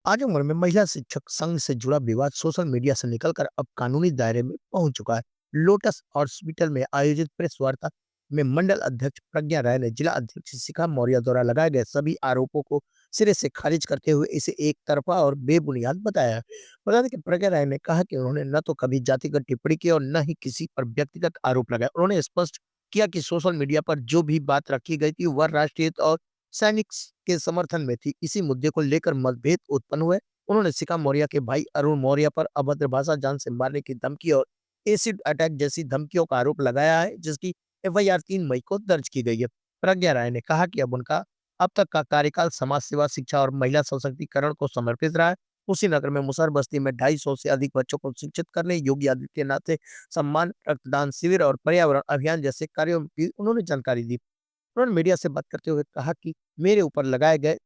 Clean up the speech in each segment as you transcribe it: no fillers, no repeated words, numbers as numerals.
आज उम्र में महिला शिक्षक संघ से जुड़ा विवाद सोशल मीडिया से निकलकर अब कानूनी दायरे में पहुंच चुका है। लोटस हॉस्पिटल में आयोजित प्रेस वार्ता में मंडल अध्यक्ष प्रज्ञा राय ने जिला अध्यक्ष शिखा मौर्य द्वारा लगाए गए सभी आरोपों को सिरे से खारिज करते हुए इसे एक तरफा और बेबुनियाद बताया है। बता दें कि प्रज्ञा राय ने कहा कि उन्होंने न तो कभी जातिगत टिप्पणी की और न ही किसी पर व्यक्तिगत आरोप लगाए। उन्होंने स्पष्ट किया कि सोशल मीडिया पर जो भी बात रखी गई थी वह राष्ट्रीय और सैनिक के समर्थन में थी। इसी मुद्दे को लेकर मतभेद उत्पन्न हुए। उन्होंने शिखा मौर्य के भाई अरुण मौर्य पर अभद्र भाषा, जान से मारने की धमकी और एसिड अटैक जैसी धमकियों का आरोप लगाया है, जिसकी एफआईआर 3 मई को दर्ज की गई है। प्रज्ञा राय ने कहा कि अब उनका अब तक का कार्यकाल समाज सेवा, शिक्षा और महिला सशक्तिकरण को समर्पित रहा है। कुशीनगर में मुसहर बस्ती में 250 से अधिक बच्चों को शिक्षित करने, योगी आदित्यनाथ से सम्मान, रक्तदान शिविर और पर्यावरण अभियान जैसे कार्यों की उन्होंने जानकारी दी। उन्होंने मीडिया से बात करते हुए कहा कि मेरे ऊपर लगाए गए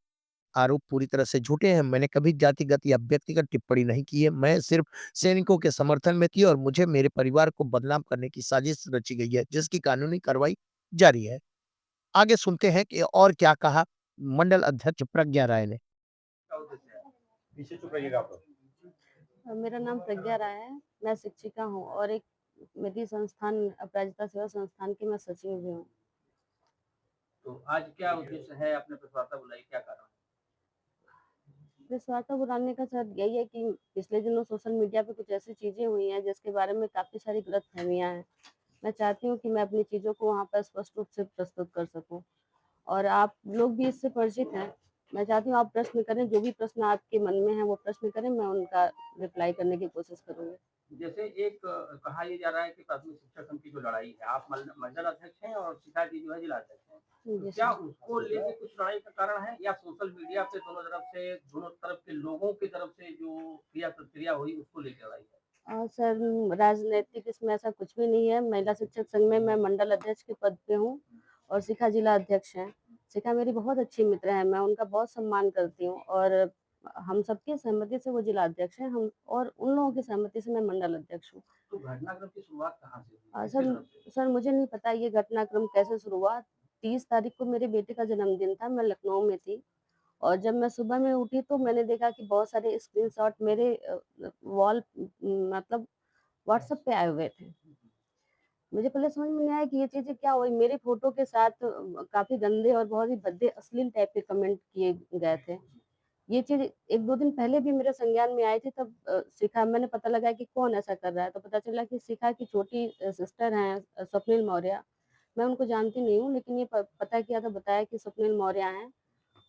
आरोप पूरी तरह से झूठे हैं। मैंने कभी जातिगत या व्यक्तिगत टिप्पणी नहीं की है। मैं सिर्फ सैनिकों के समर्थन में थी और मुझे मेरे परिवार को बदनाम करने की साजिश रची गई है, जिसकी कानूनी कार्रवाई जारी है। आगे सुनते हैं कि और क्या कहा मंडल अध्यक्ष प्रज्ञा राय ने। पीछे चुप रहिएगा आप लोग। मेरा नाम प्रज्ञा राय है। मैं शिक्षिका हूँ और एक मेरी संस्थान अपराजिता सेवा संस्थान की मैं सचिव भी हूँ। तो आज क्या उद्देश्य है, आपने प्रेस वार्ता बुलाई, क्या कारण है? प्रेस वार्ता बुलाने का सर यही है कि पिछले दिनों सोशल मीडिया पे कुछ ऐसी चीज़ें हुई हैं जिसके बारे में काफ़ी सारी गलतफ़हमियाँ हैं। मैं चाहती हूँ कि मैं अपनी चीज़ों को वहाँ पर स्पष्ट रूप से प्रस्तुत कर सकूँ और आप लोग भी इससे परिचित हैं। मैं चाहती हूँ आप प्रश्न करें, जो भी प्रश्न आपके मन में है वो प्रश्न करें, मैं उनका रिप्लाई करने की कोशिश करूँगी। जैसे एक कहा ये जा रहा है कि प्राथमिक शिक्षा संघ की जो लड़ाई है, आप मंडल अध्यक्ष हैं और शिखा जी जो है जिला अध्यक्ष हैं। तो जी क्या सर। उसको लेके कुछ लड़ाई का कारण है या सोशल मीडिया पे दोनों तरफ के लोगों की तरफ से जो क्रिया प्रतिक्रिया हुई उसको लेके लड़ाई है? सर, राजनैतिक इसमें ऐसा कुछ भी नहीं है। महिला शिक्षक संघ में मैं मंडल अध्यक्ष के पद पे हूँ और शिखा जिला अध्यक्ष हैं। शिखा मेरी बहुत अच्छी मित्र है, मैं उनका बहुत सम्मान करती हूँ और हम सबकी सहमति से वो जिला अध्यक्ष हैं, हम और उन लोगों की सहमति से मैं मंडल अध्यक्ष हूँ। तो घटनाक्रम की शुरुआत कहाँ से हुई, किसकी सर तरफ से? सर मुझे नहीं पता ये घटनाक्रम कैसे शुरू हुआ। 30 तारीख को मेरे बेटे का जन्मदिन था, मैं लखनऊ में थी और जब मैं सुबह में उठी तो मैंने देखा कि बहुत सारे स्क्रीनशॉट मेरे वॉल मतलब व्हाट्सएप पे आए हुए थे। मुझे पहले समझ में नहीं आया कि ये चीज़ें क्या हुई। मेरे फ़ोटो के साथ काफ़ी गंदे और बहुत ही भद्दे अश्लील टाइप के कमेंट किए गए थे। ये चीज़ 1-2 दिन पहले भी मेरे संज्ञान में आई थी, तब शिखा मैंने पता लगाया कि कौन ऐसा कर रहा है, तो पता चला कि शिखा की छोटी सिस्टर हैं स्वप्निल मौर्य। मैं उनको जानती नहीं हूँ, लेकिन ये पता किया तो बताया कि स्वप्निल मौर्य हैं।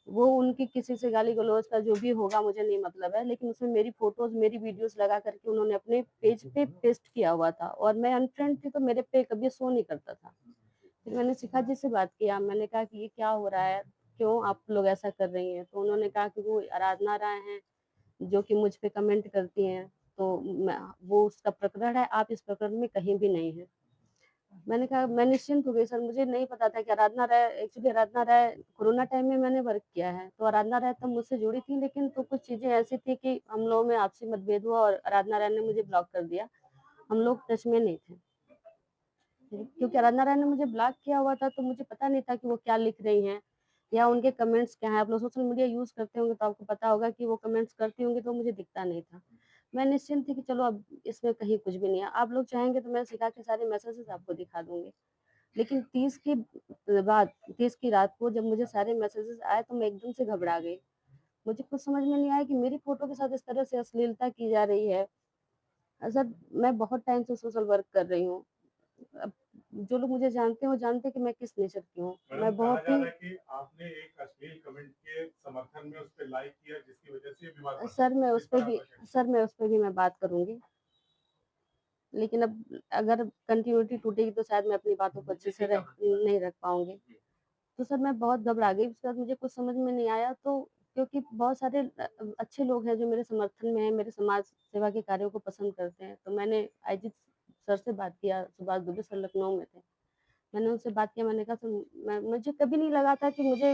वो उनकी किसी से गाली-गलौज का जो भी होगा मुझे नहीं मतलब है, लेकिन उसमें मेरी फ़ोटोज़, मेरी वीडियोज़ लगा कर के उन्होंने अपने पेज पे पेस्ट किया हुआ था और मैं अनफ्रेंड थी तो मेरे पे कभी शो नहीं करता था। फिर मैंने शिखा जी से बात किया, मैंने कहा कि ये क्या हो रहा है? क्यों आप लोग ऐसा कर रही हैं? तो उन्होंने कहा कि वो आराधना राय हैं, जो कि मुझ पे कमेंट करती हैं, तो मैं वो उसका प्रकरण है, आप इस प्रकरण में कहीं भी नहीं हैं। मैंने कहा मैं निश्चिंत हो गई सर, मुझे नहीं पता था कि आराधना राय एक्चुअली आराधना राय कोरोना टाइम में मैंने वर्क किया है, तो आराधना राय तब मुझसे जुड़ी थी, लेकिन तो कुछ चीज़ें ऐसी थी कि हम लोगों में आपसी मतभेद हुआ और आराधना राय ने मुझे ब्लॉक कर दिया। हम लोग टच में नहीं थे। क्योंकि आराधना राय ने मुझे ब्लॉक किया हुआ था, तो मुझे पता नहीं था कि वो क्या लिख रही हैं या उनके कमेंट्स क्या हैं। आप लोग सोशल मीडिया यूज़ करते होंगे तो आपको पता होगा कि वो कमेंट्स करती होंगी, तो मुझे दिखता नहीं था। मैं निश्चिंत थी कि चलो अब इसमें कहीं कुछ भी नहीं है। आप लोग चाहेंगे तो मैं शिखा के सारे मैसेजेस आपको दिखा दूँगी। लेकिन 30 की रात को जब मुझे सारे मैसेजेस आए तो मैं एकदम से घबरा गई। मुझे कुछ समझ में नहीं आया कि मेरी फ़ोटो के साथ इस तरह से अश्लीलता की जा रही है। सर, मैं बहुत टाइम से सोशल वर्क कर रही हूँ। अब जो लोग मुझे जानते हैं वो जानते हैं कि मैं किस नेचर की हूँ। मैडम मैं कहा बहुत जा ही रहा है कि आपने एक अश्लील कमेंट के समर्थन में उस पे लाइक किया जिसकी वजह से ये विवाद बना। सर मैं इस उस पे पर भी आपका क्या कहना सर मैं उस पे भी मैं बात करूँगी। लेकिन अब अगर कंटिन्यूटी टूटेगी तो शायद मैं अपनी बातों को अच्छे से ठीक है, नहीं रख पाऊँगी। जी। तो सर मैं बहुत घबरा गई, उसके बाद मुझे कुछ समझ में नहीं आया, तो क्योंकि बहुत सारे अच्छे लोग हैं जो मेरे समर्थन में हैं, मेरे समाज सेवा के कार्यों को पसंद करते हैं। तो मैंने आईजी सर से बात किया, सुभाष दुबे सर लखनऊ में थे। मैंने उनसे बात किया, मैंने कहा सर मुझे कभी नहीं लगा था कि मुझे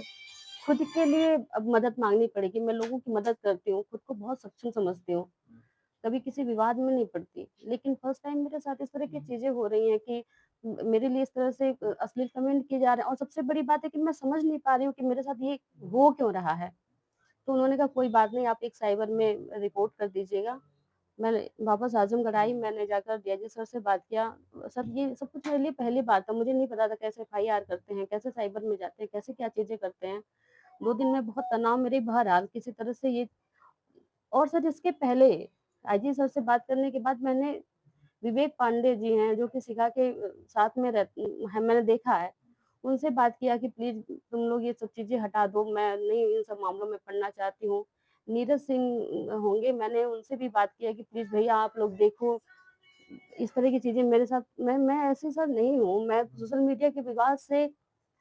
खुद के लिए अब मदद माँगनी पड़ेगी। मैं लोगों की मदद करती हूँ, खुद को बहुत सक्षम समझती हूँ, कभी किसी विवाद में नहीं पड़ती। लेकिन फर्स्ट टाइम मेरे साथ इस तरह की चीज़ें हो रही हैं कि मेरे लिए इस तरह से अश्लील कमेंट किए जा रहे हैं और सबसे बड़ी बात है कि मैं समझ नहीं पा रही हूँ कि मेरे साथ ये हो क्यों रहा है? तो उन्होंने कहा कोई बात नहीं, आप एक साइबर में रिपोर्ट कर दीजिएगा। मैंने वापस आज़मगढ़ आई, मैंने जाकर डीआईजी सर से बात किया। सर ये सब कुछ मेरे लिए पहली बार था, मुझे नहीं पता था कैसे एफआईआर करते हैं, कैसे साइबर में जाते हैं, कैसे क्या चीज़ें करते हैं। 2 दिन में बहुत तनाव मेरे बहरहाल किसी तरह से ये। और सर इसके पहले आईजी सर से बात करने के बाद मैंने विवेक पांडे जी हैं जो कि शिखा के साथ में हैं, मैंने देखा है। उनसे बात किया कि प्लीज़ तुम लोग ये सब चीज़ें हटा दो, मैं नहीं इन सब मामलों में पड़ना चाहती हूँ। नीरज सिंह होंगे, मैंने उनसे भी बात किया कि प्लीज़ भैया आप लोग देखो, इस तरह की चीज़ें मेरे साथ मैं ऐसी सर नहीं हूँ। मैं सोशल मीडिया के विवाद से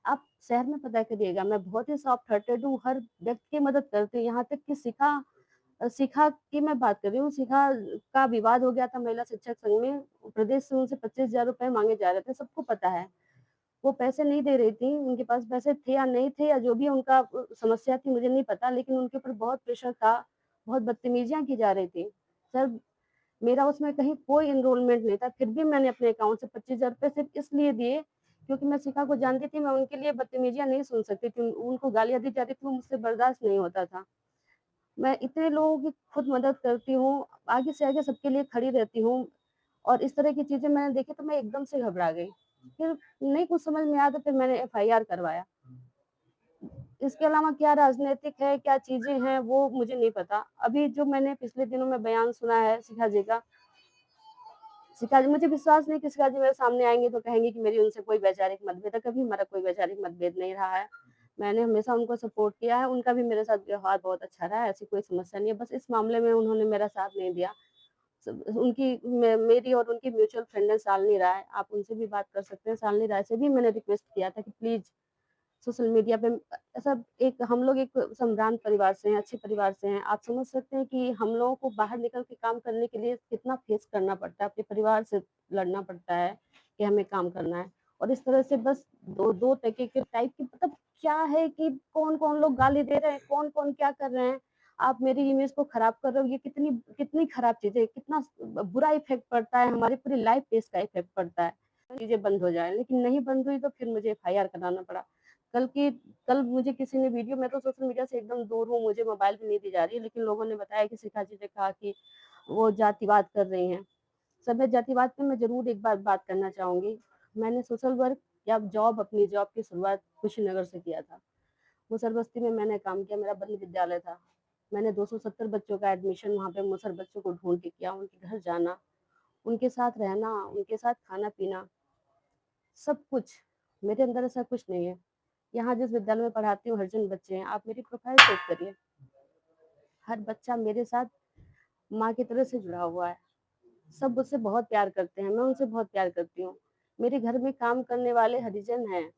आप शहर में पता करिएगा, मैं बहुत ही सॉफ्ट हार्टेड हूँ, हर व्यक्ति की मदद करती हूँ, यहाँ तक कि शिखा की मैं बात कर रही हूँ। शिखा का विवाद हो गया था महिला शिक्षक संघ में, प्रदेश से उनसे 25,000 रुपए माँगे जा रहे थे, सबको पता है। वो पैसे नहीं दे रही थी, उनके पास पैसे थे या नहीं थे या जो भी उनका समस्या थी मुझे नहीं पता, लेकिन उनके ऊपर बहुत प्रेशर था, बहुत बदतमीज़ियाँ की जा रही थी। सर मेरा उसमें कहीं कोई एनरोलमेंट नहीं था, फिर भी मैंने अपने अकाउंट से 25,000 रुपए सिर्फ़ इसलिए दिए क्योंकि मैं शिखा को जानती थी, मैं उनके लिए बदतमीज़ियाँ नहीं सुन सकती थी, उनको गालियाँ दी जाती थी, वो मुझसे बर्दाश्त नहीं होता था। मैं इतने लोगों की खुद मदद करती हूँ, आगे से आगे सबके लिए खड़ी रहती हूँ और इस तरह की चीज़ें मैंने देखी तो मैं एकदम से घबरा गई। फिर नहीं कुछ समझ में आया तो फिर मैंने एफआईआर करवाया। इसके अलावा क्या राजनीतिक है, क्या चीज़ें हैं वो मुझे नहीं पता। अभी जो मैंने पिछले दिनों में बयान सुना है शिखा जी का, शिखा जी मुझे विश्वास नहीं कि शिखा जी मेरे सामने आएँगी तो कहेंगी कि मेरी उनसे कोई वैचारिक मतभेद है, कभी हमारा कोई वैचारिक मतभेद नहीं रहा है। मैंने हमेशा उनको सपोर्ट किया है, उनका भी मेरे साथ व्यवहार बहुत अच्छा रहा है, ऐसी कोई समस्या नहीं है, बस इस मामले में उन्होंने मेरा साथ नहीं दिया। मेरी और उनकी म्यूचुअल फ्रेंड है शालिनी राय, आप उनसे भी बात कर सकते हैं। शालिनी राय से भी मैंने रिक्वेस्ट किया था कि प्लीज़ सोशल मीडिया पे ऐसा एक हम लोग एक सम्भ्रांत परिवार से हैं, अच्छे परिवार से हैं। आप समझ सकते हैं कि हम लोगों को बाहर निकल के काम करने के लिए कितना फेस करना पड़ता है, अपने परिवार से लड़ना पड़ता है कि हमें काम करना है। और इस तरह से बस 2 टके के टाइप की मतलब क्या है कि कौन-कौन लोग गाली दे रहे हैं, कौन-कौन क्या कर रहे हैं। आप मेरी इमेज को खराब कर रहे हो, ये कितनी कितनी खराब चीज़ है, कितना बुरा इफ़ेक्ट पड़ता है, हमारी पूरी लाइफ़ पे इसका इफ़ेक्ट पड़ता है। चीज़ें बंद हो जाएँ, लेकिन नहीं बंद हुई तो फिर मुझे एफआईआर कराना पड़ा। कल की कल मुझे किसी ने वीडियो मैं तो सोशल मीडिया से एकदम दूर हूँ, मुझे मोबाइल भी नहीं दी जा रही है, लेकिन लोगों ने बताया कि शिखा जी ने कहा कि वो जातिवाद कर रही हैं। सभ्य जातिवाद पे मैं ज़रूर एक बार बात करना चाहूँगी। मैंने सोशल वर्क या अपनी जॉब की शुरुआत कुशीनगर से किया था। मुसहर बस्ती में मैंने काम किया, मेरा बंद विद्यालय था। मैंने 270 बच्चों का एडमिशन वहाँ पे मुसहर बच्चों को ढूँढ के किया, उनके घर जाना, उनके साथ रहना, उनके साथ खाना-पीना, सब कुछ। मेरे अंदर ऐसा कुछ नहीं है। यहाँ जिस विद्यालय में पढ़ाती हूँ, हरिजन बच्चे हैं, आप मेरी प्रोफ़ाइल चेक करिए। हर बच्चा मेरे साथ माँ की तरह से जुड़ा हुआ है। सब मुझसे बहुत प्यार करते हैं, मैं उनसे बहुत प्यार करती हूँ। मेरे घर में काम करने वाले हरिजन हैं,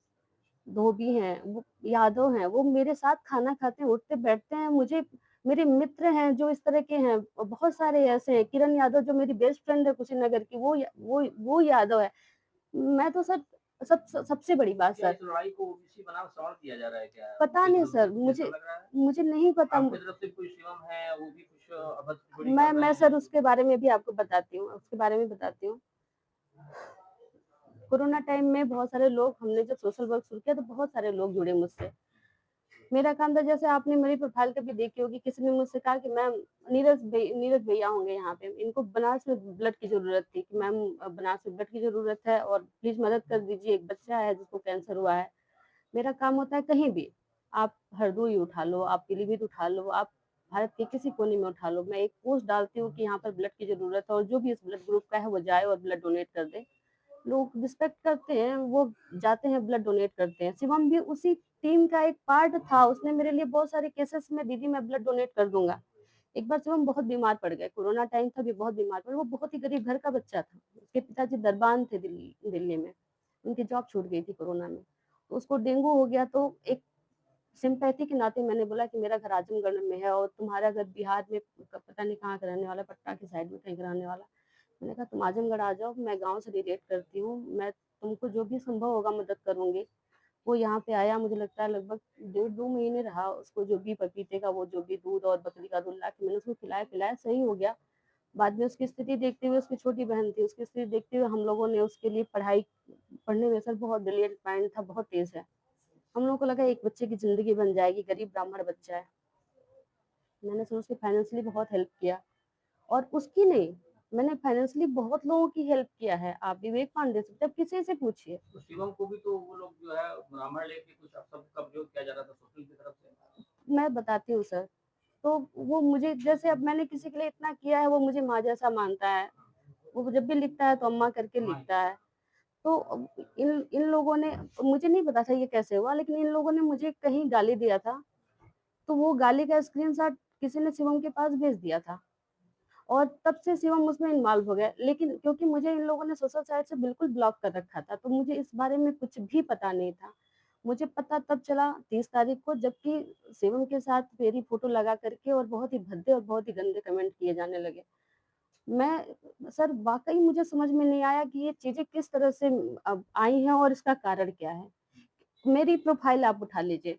धोबी हैं, वो यादव हैं, वो मेरे साथ खाना खाते हैं, उठते-बैठते हैं। मुझे मेरे मित्र हैं जो इस तरह के हैं, बहुत सारे ऐसे हैं। किरण यादव जो मेरी बेस्ट फ्रेंड है कुशीनगर की, वो यादव है। मैं तो सर सबसे बड़ी बात क्या सर, इस लड़ाई को ओबीसी बनाम सवाल किया जा रहा है क्या? पता आपकी नहीं तरफ से सर, कुछ ऐसा मुझे लग रहा है? मुझे नहीं पता। आपकी तरफ से कोई शिवम है, वो भी कुछ अभद्र टिप्पणी मैं कर रहे मैं हैं। सर उसके बारे में भी आपको बताती हूँ, उसके बारे में बताती हूँ। कोरोना टाइम में बहुत सारे लोग हमने जब सोशल वर्क शुरू किया तो बहुत सारे लोग जुड़े मुझसे। मेरा काम था जैसे आपने मेरी प्रोफ़ाइल कभी देखी होगी, किसी ने मुझसे कहा कि मैम नीरज भैया होंगे यहाँ पे, इनको बनारस में ब्लड की ज़रूरत थी कि मैम बनारस में ब्लड की ज़रूरत है और प्लीज़ मदद कर दीजिए, एक बच्चा है जिसको कैंसर हुआ है। मेरा काम होता है कहीं भी, आप हरदोई उठा लो, आप पीलीभीत उठा लो, आप भारत के किसी कोने में उठा लो, मैं एक पोस्ट डालती हूँ कि यहाँ पर ब्लड की ज़रूरत है और जो भी इस ब्लड ग्रुप का है वो जाए और ब्लड डोनेट कर दे। लोग रिस्पेक्ट करते हैं, वो जाते हैं ब्लड डोनेट करते हैं। शिवम भी उसी टीम का एक पार्ट था, उसने मेरे लिए बहुत सारे केसेस में दीदी मैं ब्लड डोनेट कर दूँगा। एक बार शिवम बहुत बीमार पड़ गए, कोरोना टाइम था, भी बहुत बीमार पड़े, वो बहुत ही गरीब घर का बच्चा था। उसके पिताजी दरबान थे दिल्ली में, उनकी जॉब छूट गई थी कोरोना में। तो उसको डेंगू हो गया तो एक सिम्पैथी के नाते मैंने बोला कि मेरा घर आजमगढ़ में है और तुम्हारा घर बिहार में पता नहीं कहाँ का रहने वाला, पटना की साइड में कहीं का रहने वाला। मैंने कहा तुम आजमगढ़ आ जाओ, मैं गाँव से रिलेट करती हूँ, मैं तुमको जो भी संभव होगा मदद करूँगी। वो यहाँ पे आया, मुझे लगता है लगभग 1.5-2 महीने रहा, उसको जो भी पपीते का वो जो भी दूध और बकरी का दूध ला के मैंने उसको खिलाया-पिलाया, सही हो गया। बाद में उसकी स्थिति देखते हुए, उसकी छोटी बहन थी, उसकी स्थिति देखते हुए हम लोगों ने उसके लिए पढ़ने में सर बहुत ब्रिलियंट माइंड था, बहुत तेज़ है। हम लोगों को लगा एक बच्चे की ज़िंदगी बन जाएगी, गरीब ब्राह्मण बच्चा है। मैंने सर उसकी फाइनेंशियली बहुत हेल्प किया और उसकी नहीं, मैंने फाइनेंशियली बहुत लोगों की हेल्प किया है। आप विवेक पांडे से जब किसी से पूछिए। तो शिवम को भी तो वो लोग जो है रामायण लेके कुछ अपशब्द का प्रयोग किया जा रहा था सोशल की तरफ से। मैं बताती हूँ सर, तो वो मुझे जैसे अब मैंने किसी के लिए इतना किया है, वो मुझे माँ जैसा मानता है। वो जब भी लिखता है तो अम्मा करके लिखता है। तो इन इन लोगों ने, मुझे नहीं पता था ये कैसे हुआ, लेकिन इन लोगों ने मुझे कहीं गाली दिया था, तो वो गाली का स्क्रीनशॉट किसी ने शिवम के पास भेज दिया था और तब से शिवम उसमें इन्वॉल्व हो गया। लेकिन क्योंकि मुझे इन लोगों ने सोशल साइट से बिल्कुल ब्लॉक कर रखा था, तो मुझे इस बारे में कुछ भी पता नहीं था। मुझे पता तब चला 30 तारीख को, जबकि शिवम के साथ मेरी फ़ोटो लगा करके और बहुत ही भद्दे और बहुत ही गंदे कमेंट किए जाने लगे। मैं सर वाक़ई मुझे समझ में नहीं आया कि ये चीज़ें किस तरह से अब आई हैं और इसका कारण क्या है? मेरी प्रोफ़ाइल आप उठा लीजिए।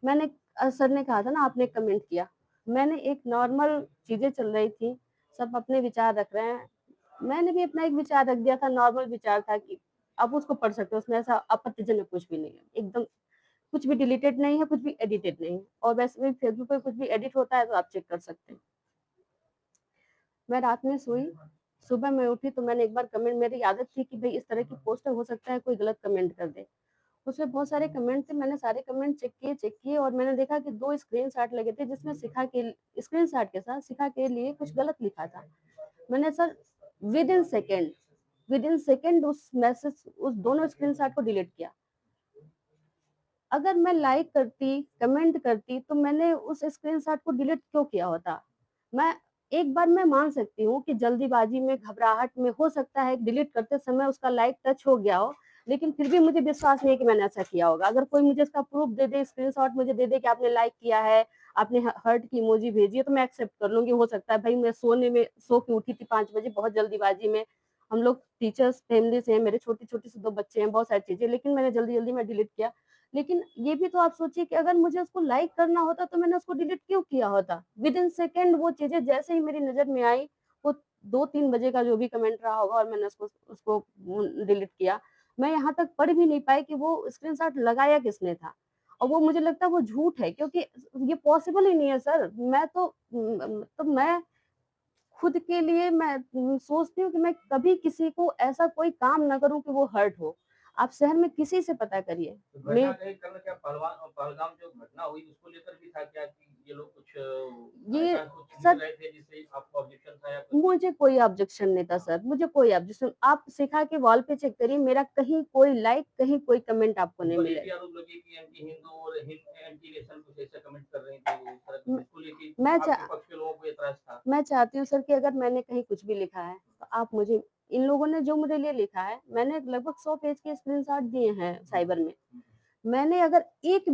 मैंने सर ने कहा था ना, आपने कमेंट किया। मैंने एक नॉर्मल चीज़ें चल रही थी, सब अपने विचार रख रहे हैं। मैंने भी अपना एक विचार रख दिया था, नॉर्मल विचार था कि आप उसको पढ़ सकते हो, उसमें ऐसा आपत्तिजनक कुछ भी नहीं है। एकदम कुछ भी डिलीटेड नहीं है, कुछ भी एडिटेड नहीं है और वैसे भी फेसबुक पे कुछ भी एडिट होता है तो आप चेक कर सकते हैं। मैं रात में सोई, सुबह मैं उठी तो मैंने एक बार कमेंट, मेरी आदत थी कि भई इस तरह की पोस्ट है, हो सकता है कोई गलत कमेंट कर दे। उसमें बहुत सारे कमेंट थे, मैंने सारे कमेंट चेक किए और मैंने देखा कि 2 स्क्रीनशॉट लगे थे जिसमें शिखा के स्क्रीनशॉट के साथ शिखा के लिए कुछ गलत लिखा था। मैंने सर विदिन सेकंड उस मैसेज, उस दोनों स्क्रीनशॉट को डिलीट किया। अगर मैं लाइक करती, कमेंट करती तो मैंने उस स्क्रीनशॉट को डिलीट क्यों किया होता? मैं एक बार मैं मान सकती हूँ कि जल्दीबाजी में, घबराहट में हो सकता है डिलीट करते समय उसका लाइक टच हो गया हो, लेकिन फिर भी मुझे विश्वास नहीं है कि मैंने ऐसा किया होगा। अगर कोई मुझे इसका प्रूफ दे दे, स्क्रीनशॉट मुझे दे दे कि आपने लाइक किया है, आपने हार्ट की इमोजी भेजी है, तो मैं एक्सेप्ट कर लूँगी। हो सकता है भई मैं सो के उठी थी 5 बजे बहुत जल्दीबाजी में। हम लोग टीचर्स फैमिली से हैं, मेरे छोटे-छोटे से 2 बच्चे हैं, बहुत सारी चीज़ें, लेकिन मैंने जल्दी-जल्दी में डिलीट किया। लेकिन ये भी तो आप सोचिए कि अगर मुझे उसको लाइक करना होता तो मैंने उसको डिलीट क्यों किया होता? विदिन सेकंड वो चीज़ें जैसे ही मेरी नज़र में आई, वो 2-3 बजे का जो भी कमेंट रहा होगा और मैंने उसको उसको डिलीट किया। मैं यहाँ तक पढ़ भी नहीं पाई कि वो स्क्रीनशॉट लगाया किसने था। और वो मुझे लगता है वो झूठ है, क्योंकि ये पॉसिबल ही नहीं है सर। मैं खुद के लिए मैं सोचती हूँ कि मैं कभी किसी को ऐसा कोई काम ना करूँ कि वो हर्ट हो। आप शहर में किसी से पता करिए। तो मैं घटना के क्रम में क्या पहलगाम जो घटना हुई उसको लेकर भी था क्या कि ये लोग कुछ ये ऐसा कुछ लिख सर, रहे थे जिससे आपको ऑब्जेक्शन था या कुछ? मुझे कोई ऑब्जेक्शन नहीं था सर, मुझे कोई ऑब्जेक्शन, आप शिखा के वॉल पे चेक करिए, मेरा कहीं कोई लाइक, कहीं कोई कमेंट आपको नहीं पर ये भी मिलेगा। आरोप लगे कि एंटी हिंदू और एंटी नेशन कुछ ऐसा कमेंट कर रहे थे इस तरह म जिसको लेके मैं चा आपके पक्ष के लोगों को एतराज था। मैं चाहती हूँ सर कि अगर मैंने कहीं कुछ भी लिखा है, तो आप मुझे, इन लोगों ने जो मेरे लिए लिखा है, मैंने लगभग 100 पेज के स्क्रीनशॉट दिए हैं साइबर में। मैंने अगर एक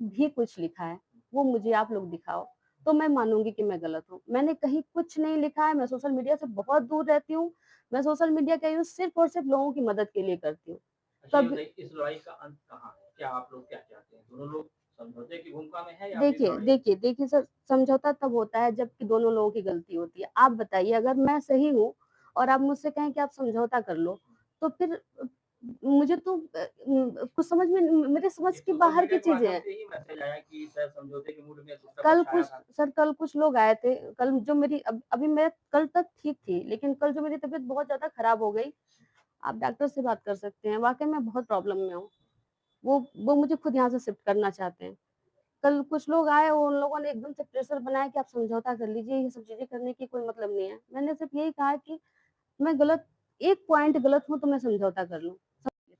भी कुछ लिखा है, वो मुझे आप लोग दिखाओ, तो मैं मानूँगी कि मैं गलत हूँ। मैंने कहीं कुछ नहीं लिखा है, मैं सोशल मीडिया से बहुत दूर रहती हूँ। मैं सोशल मीडिया का यूज़ सिर्फ़ और सिर्फ़ लोगों की मदद के लिए करती हूँ। अच्छा ये कभी बताइए इस लड़ाई का अंत कहाँ है? क्या आप लोग क्या चाहते हैं? दोनों लोग समझौते की भूमिका में है या फिर देखिए, लड़ाई? देखिए, देखिए सर, समझौता तब होता है जबकि दोनों लोगों की गलती होती है। आप बताइए, अगर मैं सही हूँ और आप मुझसे कहें कि आप समझौता कर लो, तो फिर मुझे तो कुछ समझ में, मेरे समझ एक के सोशल बाहर मीडिया की के चीज़ें माध्यम हैं। से ही मैसेज आया कि शायद समझौते के मूड में दूसरा कल पक्ष आया कुछ था। सर, कल कुछ लोग आए थे, कल जो मेरी अभी मैं कल तक ठीक थी, लेकिन कल जो मेरी तबीयत बहुत ज़्यादा खराब हो गई, आप डॉक्टर से बात कर सकते हैं, वाक़ई में बहुत प्रॉब्लम में हूँ। वो मुझे खुद यहाँ से शिफ्ट करना चाहते हैं। कल कुछ लोग आए, उन लोगों ने एकदम से प्रेशर बनाया कि आप समझौता कर लीजिए, ये सब चीज़ें करने की कोई मतलब नहीं है। मैंने सिर्फ़ यही कहा कि मैं गलत, एक पॉइंट गलत हूँ तो मैं समझौता कर लूँ।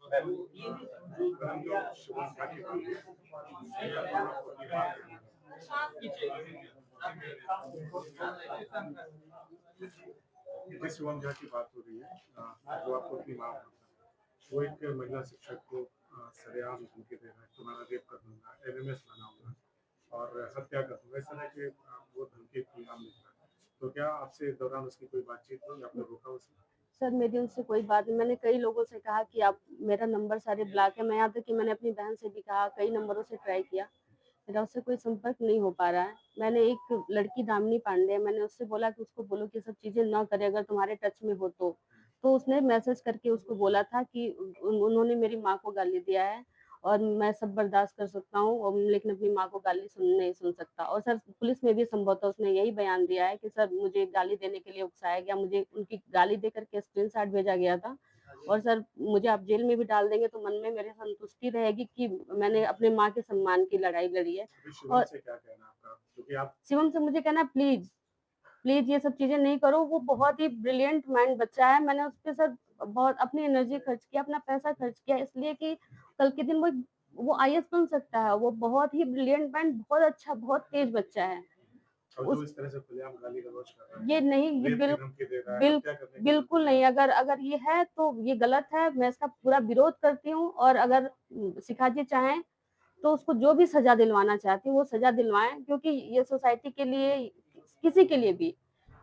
मैडम जो शुभम था के बारे में ये आप दोनों को अपनी बात जिस शुभम झा की बात हो रही है जो आपको अपनी माँ मानता है वो एक महिला शिक्षक को सरेआम धमकी दे रहा है तुम्हारा रेप कर दूंगा एमएमएस बनाऊंगा और हत्या कर दूंगा इस तरह के वो धमकी पैगाम लिख रहा है तो क्या आपसे इस दौरान उसकी कोई बातचीत हुई आपने रोका उसे? सर, मेरी उनसे कोई बात नहीं। मैंने कई लोगों से कहा कि आप, मेरा नंबर सारे ब्लॉक है। मैं यहाँ तक कि मैंने अपनी बहन से भी कहा, कई नंबरों से ट्राई किया। मेरा उससे कोई संपर्क नहीं हो पा रहा है। मैंने एक लड़की दामिनी पांडे है, मैंने उससे बोला कि उसको बोलो कि ये सब चीज़ें ना करे अगर तुम्हारे टच में हो तो। तो उसने मैसेज करके उसको बोला था कि उन्होंने मेरी माँ को गाली दिया है और मैं सब बर्दाश्त कर सकता हूँ और लेकिन अपनी माँ को गाली नहीं सुन सकता। और सर पुलिस में भी संभवतः उसने यही बयान दिया है कि सर मुझे गाली देने के लिए उकसाया गया, मुझे उनकी गाली देकर के स्क्रीनशॉट भेजा गया था। और सर मुझे आप जेल में भी डाल देंगे तो मन में मेरे संतुष्टि रहेगी कि मैंने अपने माँ के सम्मान की लड़ाई लड़ी है। अभी शिवम और से क्या कहना है आपका? क्योंकि आप शिवम से मुझे कहना है प्लीज ये सब चीजें नहीं करो। वो बहुत ही ब्रिलियंट माइंड बच्चा है। मैंने उस पे सर बहुत अपनी एनर्जी खर्च किया, अपना पैसा खर्च किया, इसलिए कि कल के दिन वो आईएएस बन सकता है। वो बहुत ही ब्रिलियंट माइंड, बहुत अच्छा, बहुत तेज बच्चा है। और उस जो इस तरह से खुलेआम गाली गलौज कर रहा ये है, नहीं, ये रेप की धमकी दे रहा है, बिल, हत्या करने की बिल्कुल धमकी दे नहीं। रहा अगर अगर ये है तो ये गलत है। मैं इसका पूरा विरोध करती हूँ। और अगर शिखा जी चाहें तो उसको जो भी सजा दिलवाना चाहती हूँ वो सजा दिलवाएं, क्योंकि ये सोसाइटी के लिए, किसी के लिए भी,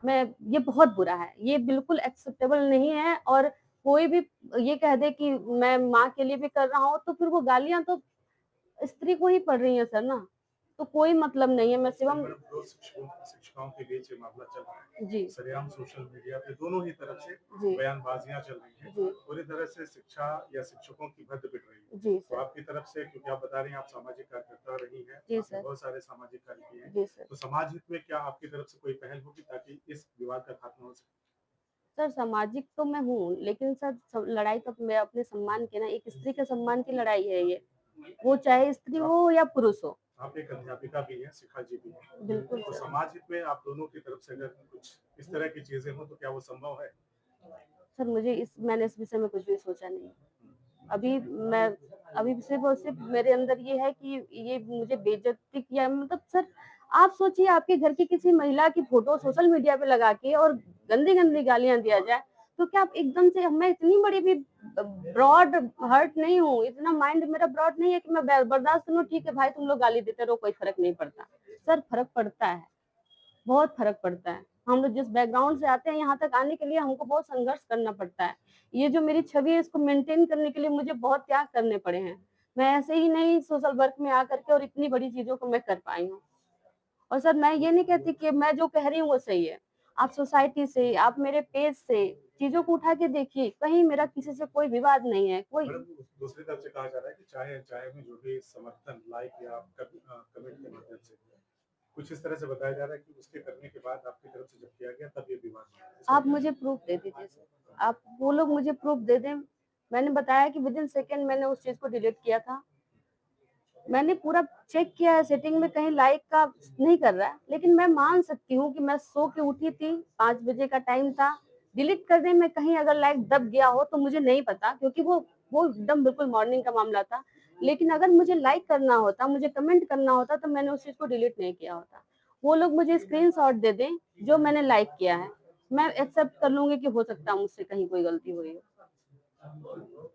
मैं ये बहुत बुरा है, ये बिल्कुल एक्सेप्टेबल नहीं है। और कोई भी ये कह दे कि मैं माँ के लिए भी कर रहा हूँ तो फिर वो गालियां तो स्त्री को ही पड़ रही है सर ना, तो कोई मतलब नहीं है। मैं है। शिवम मैडम, दो शिक्षिकाओं के बीच ये मामला चल रहा है, जी सरेआम सोशल मीडिया पे दोनों ही तरफ से जी बयानबाजियां चल रही हैं, जी पूरी तरह से शिक्षा या शिक्षकों की भद्द पिट रही है। जी तो सर। आपकी तरफ से, क्योंकि आप बता रही हैं आप सामाजिक कार्यकर्ता रही हैं, जी आपने सर। बहुत सारे सामाजिक कार्य किए हैं, जी सर। तो समाज हित में क्या आपकी तरफ से कोई पहल होगी ताकि इस विवाद का खात्मा हो सके? सर सामाजिक तो मैं हूँ, लेकिन सर लड़ाई तो मैं अपने सम्मान की ना, एक स्त्री के सम्मान की लड़ाई है ये, वो चाहे स्त्री आप हो या पुरुष हो। आप एक अध्यापिका भी हैं, शिखा जी भी हैं, बिल्कुल तो सर। समाज हित में आप दोनों की तरफ से अगर कुछ इस तरह की चीजें हो तो क्या वो संभव है? सर मैंने इस विषय में कुछ भी सोचा नहीं। अभी मैं अभी सिर्फ और सिर्फ मेरे अंदर ये है कि ये मुझे बेइज्जती किया, मतलब सर आप सोचिए आपके घर की किसी महिला की फोटो सोशल मीडिया पे लगा के और गंदी गंदी गालियां दिया जाए, तो क्या आप एकदम से, मैं इतनी बड़ी भी ब्रॉड हर्ट नहीं हूँ, इतना माइंड मेरा ब्रॉड नहीं है कि मैं बर्दाश्त करूँ। ठीक है भाई, तुम लोग गाली देते रहो, कोई फर्क नहीं पड़ता। सर फर्क पड़ता है, बहुत फर्क पड़ता है। हम लोग जिस बैकग्राउंड से आते हैं, यहाँ तक आने के लिए हमको बहुत संघर्ष करना पड़ता है। ये जो मेरी छवि है, इसको मेंटेन करने के लिए मुझे बहुत त्याग करने पड़े हैं। मैं ऐसे ही नहीं सोशल वर्क में आकर के और इतनी बड़ी चीजों को मैं कर पाई हूँ। और सर मैं ये नहीं कहती कि मैं जो कह रही हूँ वो सही है। आप सोसाइटी से, आप मेरे पेज से चीजों को उठा के देखिए, कहीं मेरा किसी से कोई विवाद नहीं है। कोई मैडम, दूसरी तरफ से कहा जा रहा है कि चाहे चाहे में जो भी समर्थन, लाइक या कमेंट के माध्यम से कुछ इस तरह से बताया जा रहा है कि उसके करने के बाद आपकी तरफ से जब किया गया तब ये विवाद हुआ। इसमें आप क्या मुझे है? प्रूफ दे दीजिए सर, आप वो लोग मुझे प्रूफ दे दें। मैंने बताया कि विदिन सेकेंड मैंने उस चीज को डिलीट किया था। मैंने पूरा चेक किया है, सेटिंग में कहीं लाइक का नहीं कर रहा है, लेकिन मैं मान सकती हूँ कि मैं सो के उठी थी, 5 बजे का टाइम था। डिलीट करने में कहीं अगर लाइक दब गया हो तो मुझे नहीं पता, क्योंकि वो एकदम बिल्कुल मॉर्निंग का मामला था। लेकिन अगर मुझे लाइक करना होता, मुझे कमेंट करना होता, तो मैंने उस चीज को डिलीट नहीं किया होता। वो लोग मुझे स्क्रीनशॉट दे दें जो मैंने लाइक किया है, मैं एक्सेप्ट कर लूंगी कि हो सकता है मुझसे कहीं कोई गलती हुई हो।